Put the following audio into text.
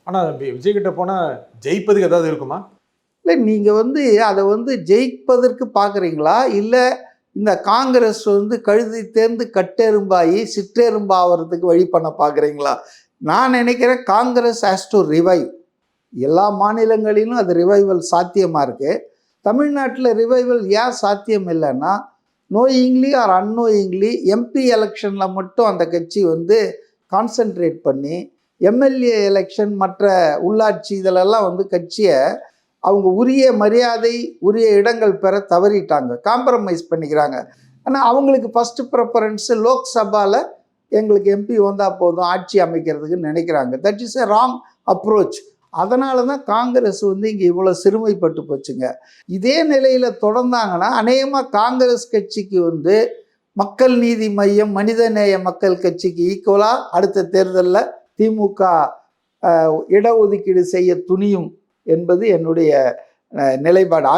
ஆனால் விஜய் கிட்ட போனால் ஜெயிப்பதுக்கு ஏதாவது இருக்குமா? இல்லை, நீங்கள் அதை ஜெயிப்பதற்கு பார்க்குறீங்களா, இல்லை இந்த காங்கிரஸ் கழுதை தேர்ந்து கட்டெரும்பாகி சிற்றெரும்பாகிறதுக்கு வழி பண்ண பார்க்குறீங்களா? நான் நினைக்கிறேன் காங்கிரஸ் ஹேஸ் டு ரிவைவ். எல்லா மாநிலங்களிலும் அது ரிவைவல் சாத்தியமாக இருக்குது. தமிழ்நாட்டில் ரிவைவல் ஏன் சாத்தியம் இல்லைன்னா, நோயிங்லி ஆர் அன்னோயிங்லி எம்பி எலெக்ஷனில் மட்டும் அந்த கட்சி கான்சென்ட்ரேட் பண்ணி, எம்எல்ஏ எலெக்ஷன் மற்ற உள்ளாட்சி இதிலெல்லாம் கட்சியை அவங்க உரிய மரியாதை உரிய இடங்கள் பெற தவறிட்டாங்க, காம்ப்ரமைஸ் பண்ணிக்கிறாங்க. ஆனால் அவங்களுக்கு ஃபஸ்ட்டு ப்ரிஃபரன்ஸு லோக்சபாவில் எங்களுக்கு எம்பி வந்தால் போதும் ஆட்சி அமைக்கிறதுக்கு நினைக்கிறாங்க. That is a wrong approach. அதனால தான் காங்கிரஸ் இங்கே இவ்வளோ சிறுமைப்பட்டு போச்சுங்க. இதே நிலையில் தொடர்ந்தாங்கன்னா அநேகமாக காங்கிரஸ் கட்சிக்கு மக்கள் நீதி மையம் மனிதநேய மக்கள் கட்சிக்கு ஈக்குவலாக அடுத்த தேர்தலில் திமுக இடஒதுக்கீடு செய்ய துணியும் என்பது என்னுடைய நிலைப்பாடு.